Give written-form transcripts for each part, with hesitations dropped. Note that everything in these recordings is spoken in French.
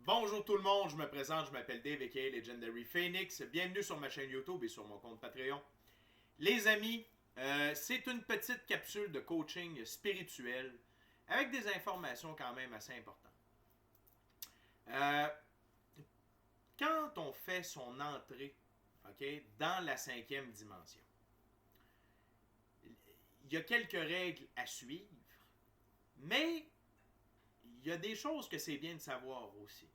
Bonjour tout le monde, je me présente, je m'appelle Dave aka Legendary Phoenix. Bienvenue sur ma chaîne YouTube et sur mon compte Patreon. Les amis, c'est une petite capsule de coaching spirituel avec des informations quand même assez importantes. Euh, Quand on fait son entrée dans la cinquième dimension, il y a quelques règles à suivre, mais il y a des choses que c'est bien de savoir aussi.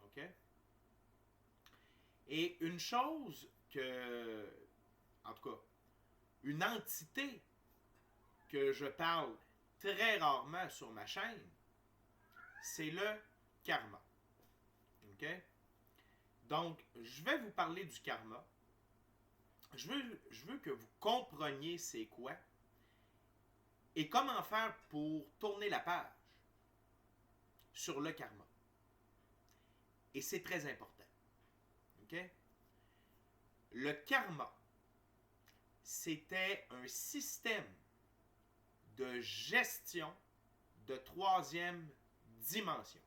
OK? Et une chose que, en tout cas, une entité que je parle très rarement sur ma chaîne, c'est le karma. OK? Donc, je vais vous parler du karma. Je veux que vous compreniez c'est quoi et comment faire pour tourner la page sur le karma. Et c'est très important. OK? Le karma, c'était un système de gestion de troisième dimension.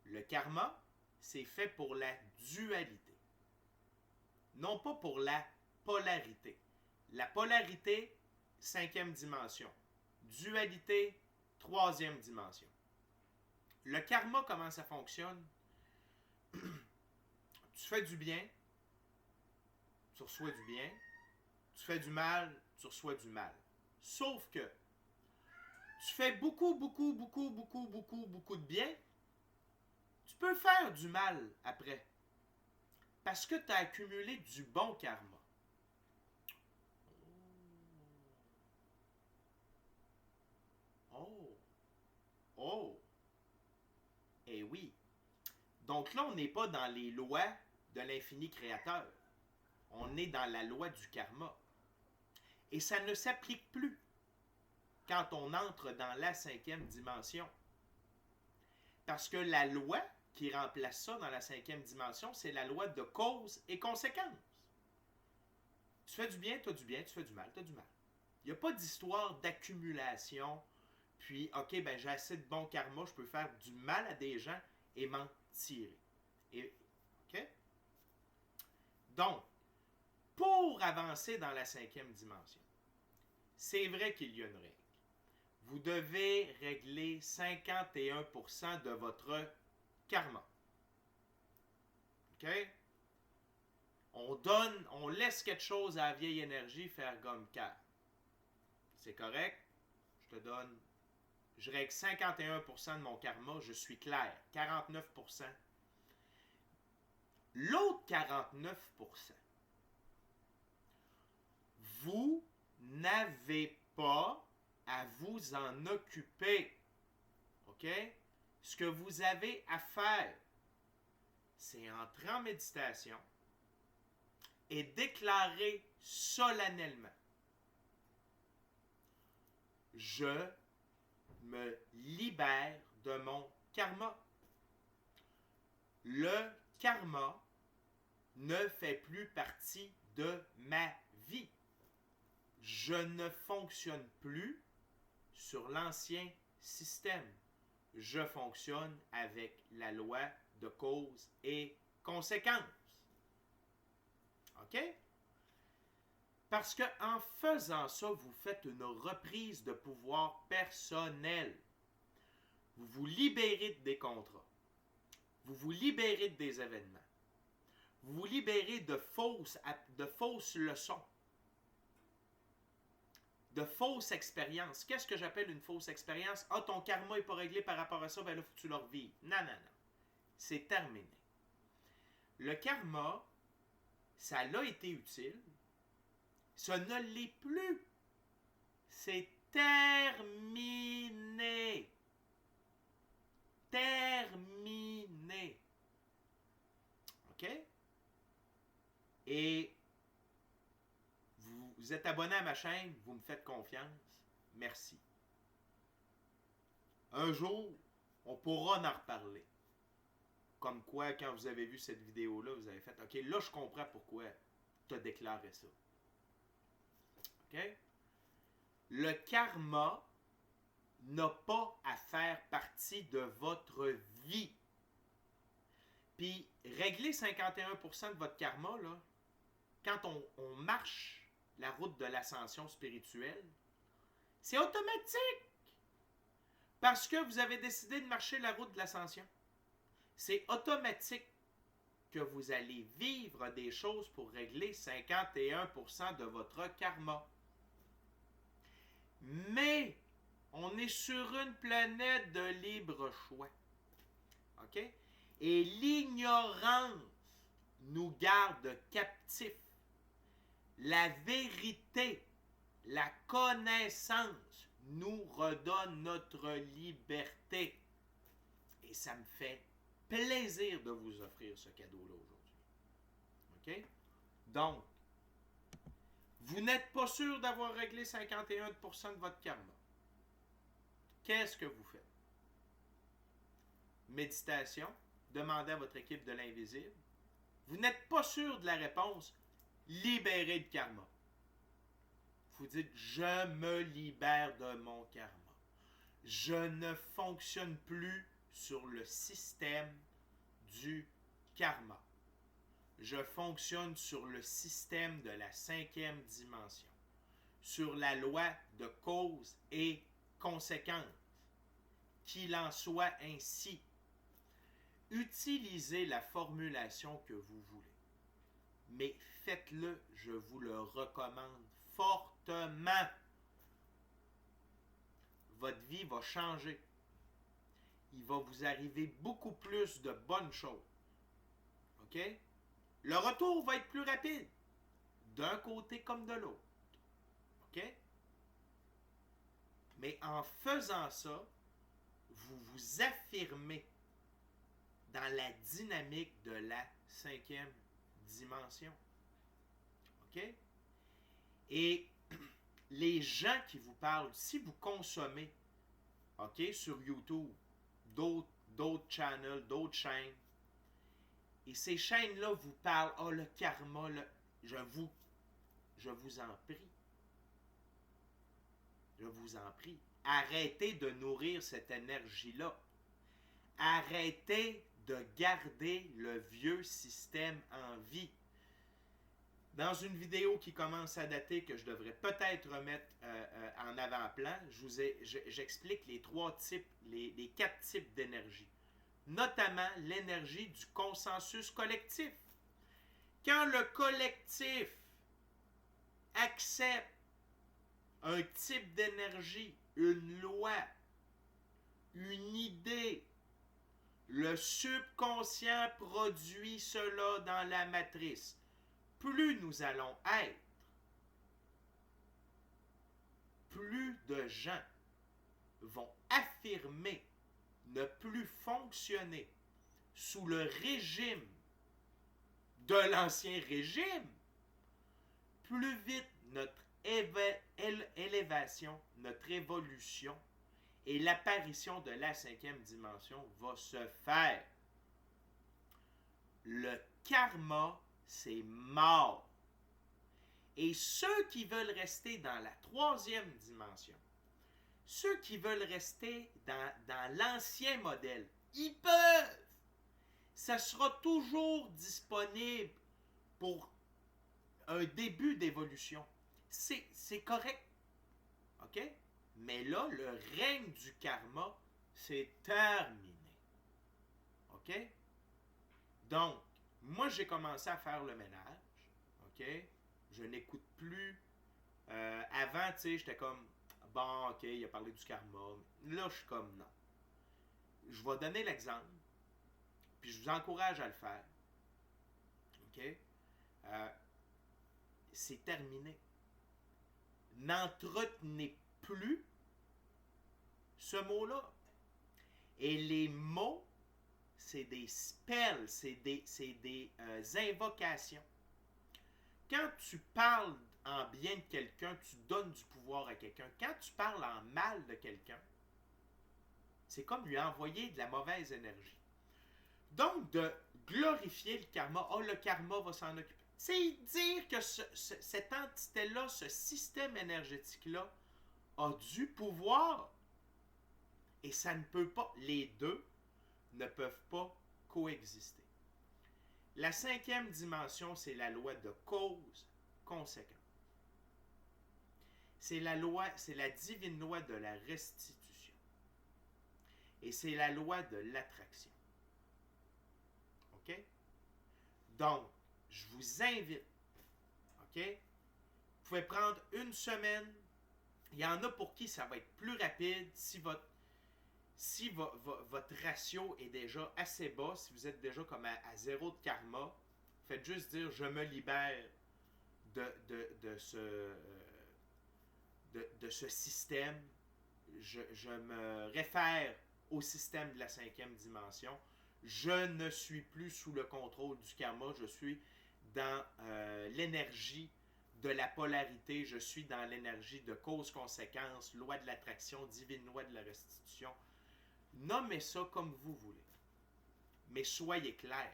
Le karma, c'est fait pour la dualité, non pas pour la polarité. La polarité, cinquième dimension. Dualité, troisième dimension. Le karma, comment ça fonctionne? Tu fais du bien, tu reçois du bien. Tu fais du mal, tu reçois du mal. Sauf que tu fais beaucoup de bien, tu peux faire du mal après. Parce que tu as accumulé du bon karma. Oh, oh, eh oui. Donc là, on n'est pas dans les lois de l'infini créateur. On est dans la loi du karma. Et ça ne s'applique plus quand on entre dans la cinquième dimension. Parce que la loi qui remplace ça dans la cinquième dimension, c'est la loi de cause et conséquence. Tu fais du bien, tu as du bien, tu fais du mal, tu as du mal. Il n'y a pas d'histoire d'accumulation, puis, OK, ben j'ai assez de bon karma, je peux faire du mal à des gens et m'en tirer. Et, OK? Donc, pour avancer dans la cinquième dimension, c'est vrai qu'il y a une règle. Vous devez régler 51% de votre karma. OK? On laisse quelque chose à la vieille énergie faire gomme cœur. C'est correct? Je règle 51% de mon karma, je suis clair. 49%. L'autre 49%, vous n'avez pas à vous en occuper. OK? Ce que vous avez à faire, c'est entrer en méditation et déclarer solennellement: je me libère de mon karma. Le karma ne fait plus partie de ma vie. Je ne fonctionne plus sur l'ancien système. Je fonctionne avec la loi de cause et conséquence. OK? Parce qu'en faisant ça, vous faites une reprise de pouvoir personnel. Vous vous libérez des contrats. Vous vous libérez des événements. Vous vous libérez de fausses leçons. De fausses expériences. Qu'est-ce que j'appelle une fausse expérience? Ah, ton karma n'est pas réglé par rapport à ça, ben là, il faut que tu le revives. Non, non, non. C'est terminé. Le karma, ça l'a été utile. Ça ne l'est plus. C'est terminé. Terminé. OK? Et vous êtes abonné à ma chaîne, vous me faites confiance. Merci. Un jour, on pourra en reparler. Comme quoi, quand vous avez vu cette vidéo-là, vous avez fait: OK, là, je comprends pourquoi tu as déclaré ça. OK? Le karma n'a pas à faire partie de votre vie. Puis, régler 51% de votre karma, là, quand on marche la route de l'ascension spirituelle, c'est automatique. Parce que vous avez décidé de marcher la route de l'ascension. C'est automatique que vous allez vivre des choses pour régler 51% de votre karma. Mais, on est sur une planète de libre choix. OK? Et l'ignorance nous garde captifs. La vérité, la connaissance nous redonne notre liberté. Et ça me fait plaisir de vous offrir ce cadeau-là aujourd'hui. OK? Donc, vous n'êtes pas sûr d'avoir réglé 51% de votre karma. Qu'est-ce que vous faites? Méditation, demandez à votre équipe de l'invisible. Vous n'êtes pas sûr de la réponse, libérez le karma. Vous dites, je me libère de mon karma. Je ne fonctionne plus sur le système du karma. Je fonctionne sur le système de la 5e dimension, sur la loi de cause et conséquence. Qu'il en soit ainsi. Utilisez la formulation que vous voulez. Mais faites-le, je vous le recommande fortement. Votre vie va changer. Il va vous arriver beaucoup plus de bonnes choses. OK? Le retour va être plus rapide, d'un côté comme de l'autre. OK? Mais en faisant ça, vous vous affirmez dans la dynamique de la 5e dimension. OK? Et les gens qui vous parlent, si vous consommez, OK, sur YouTube, d'autres channels, d'autres chaînes, et ces chaînes-là vous parlent, oh, le karma, je vous en prie. Je vous en prie. Arrêtez de nourrir cette énergie-là. Arrêtez de garder le vieux système en vie. Dans une vidéo qui commence à dater, que je devrais peut-être remettre en avant-plan, j'explique les 4 types d'énergie. Notamment l'énergie du consensus collectif. Quand le collectif accepte un type d'énergie, une loi, une idée, le subconscient produit cela dans la matrice. Plus nous allons être, plus de gens vont affirmer ne plus fonctionner sous le régime de l'ancien régime, plus vite notre élévation, notre évolution et l'apparition de la 5e dimension va se faire. Le karma, c'est mort. Et ceux qui veulent rester dans la 3e dimension, ceux qui veulent rester dans l'ancien modèle, ils peuvent. Ça sera toujours disponible pour un début d'évolution. C'est correct. OK? Mais là, le règne du karma, c'est terminé. OK? Donc, moi, j'ai commencé à faire le ménage. OK? Je n'écoute plus. Avant, tu sais, j'étais comme, bon, OK, il a parlé du karma. Là, je suis comme, non. Je vais donner l'exemple. Puis je vous encourage à le faire. OK? C'est terminé. N'entretenez plus ce mot-là. Et les mots, c'est des spells, c'est des invocations. Quand tu parles en bien de quelqu'un, tu donnes du pouvoir à quelqu'un. Quand tu parles en mal de quelqu'un, c'est comme lui envoyer de la mauvaise énergie. Donc, de glorifier le karma, oh, le karma va s'en occuper. C'est dire que cette entité-là, ce système énergétique-là, a du pouvoir. Et ça ne peut pas, les deux ne peuvent pas coexister. La 5e dimension, c'est la loi de cause-conséquence. C'est la divine loi de la restitution. Et c'est la loi de l'attraction. OK? Donc, je vous invite, OK? Vous pouvez prendre une semaine. Il y en a pour qui ça va être plus rapide si votre ratio est déjà assez bas, si vous êtes déjà comme à 0 de karma. Faites juste dire, je me libère de ce système. Je me réfère au système de la 5e dimension. Je ne suis plus sous le contrôle du karma. Je suis dans l'énergie de la polarité. Je suis dans l'énergie de cause-conséquence, loi de l'attraction, divine loi de la restitution. Nommez ça comme vous voulez. Mais soyez clair.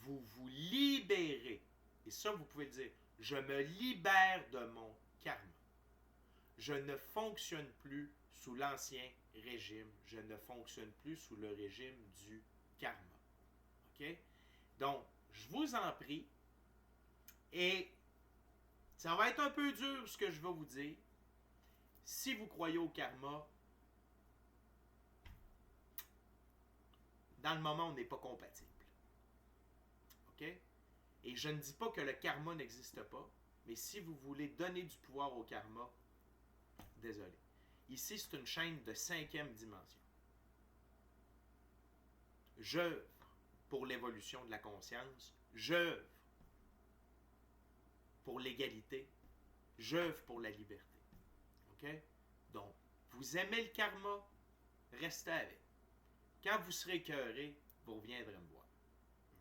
Vous vous libérez. Et ça, vous pouvez le dire. Je me libère de mon karma. Je ne fonctionne plus sous l'ancien régime. Je ne fonctionne plus sous le régime du karma. OK? Donc, je vous en prie. Et ça va être un peu dur ce que je vais vous dire. Si vous croyez au karma, dans le moment, on n'est pas compatible. OK? Et je ne dis pas que le karma n'existe pas, mais si vous voulez donner du pouvoir au karma, désolé. Ici, c'est une chaîne de 5e dimension. J'œuvre pour l'évolution de la conscience. J'œuvre pour l'égalité. J'œuvre pour la liberté. OK? Donc, vous aimez le karma, restez avec. Quand vous serez écœuré, vous reviendrez me voir.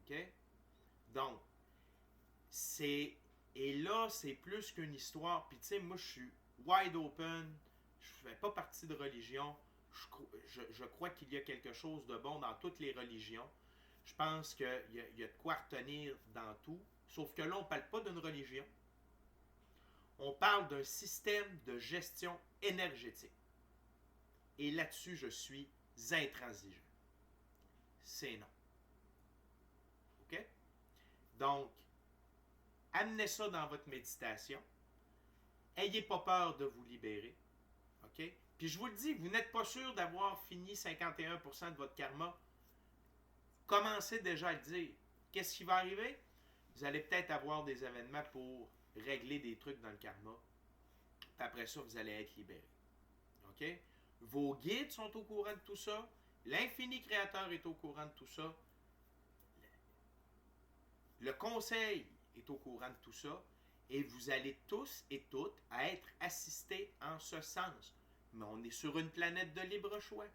OK? Donc, et là, c'est plus qu'une histoire. Puis, tu sais, moi, je suis wide open. Je ne fais pas partie de religion. Je crois qu'il y a quelque chose de bon dans toutes les religions. Je pense qu'il y a de quoi retenir dans tout. Sauf que là, on ne parle pas d'une religion. On parle d'un système de gestion énergétique. Et là-dessus, je suis intransigeant. C'est non. OK? Donc, amenez ça dans votre méditation. Ayez pas peur de vous libérer. OK? Puis je vous le dis, vous n'êtes pas sûr d'avoir fini 51% de votre karma. Commencez déjà à le dire. Qu'est-ce qui va arriver? Vous allez peut-être avoir des événements pour régler des trucs dans le karma. Puis après ça, vous allez être libéré. OK? Vos guides sont au courant de tout ça. L'infini créateur est au courant de tout ça. Le conseil est au courant de tout ça. Et vous allez tous et toutes être assistés en ce sens. Mais on est sur une planète de libre choix.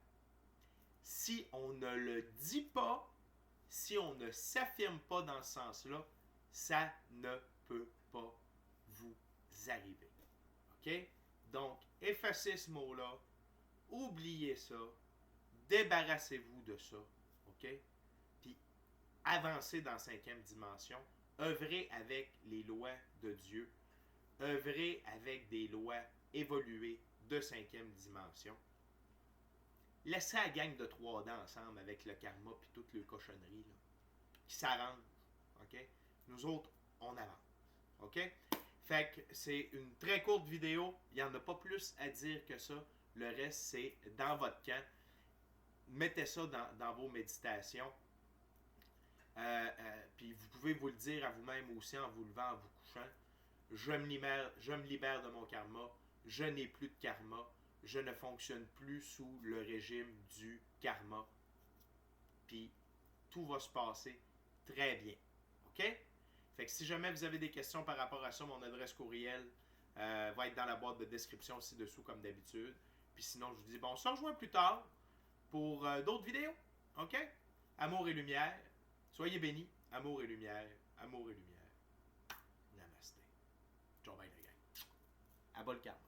Si on ne le dit pas, si on ne s'affirme pas dans ce sens-là, ça ne peut pas vous arriver. OK? Donc, effacez ce mot-là, oubliez ça, débarrassez-vous de ça. OK? Puis, avancez dans la 5e dimension, œuvrez avec les lois de Dieu, œuvrez avec des lois évoluées de 5e dimension. Laissez la gang de 3 dents ensemble avec le karma puis toutes les cochonneries là, qui s'arrangent. OK? Nous autres, on avance. OK? Fait que c'est une très courte vidéo. Il n'y en a pas plus à dire que ça. Le reste, c'est dans votre camp. Mettez ça dans vos méditations. Puis vous pouvez vous le dire à vous-même aussi en vous levant, en vous couchant. Je me libère de mon karma. Je n'ai plus de karma. Je ne fonctionne plus sous le régime du karma. Puis tout va se passer très bien. OK? Fait que si jamais vous avez des questions par rapport à ça, mon adresse courriel va être dans la boîte de description ci-dessous comme d'habitude. Puis sinon, je vous dis, bon, on se rejoint plus tard pour d'autres vidéos. OK? Amour et lumière. Soyez bénis. Amour et lumière. Amour et lumière. Namasté. Ciao, bye, les gars. À bas le karma.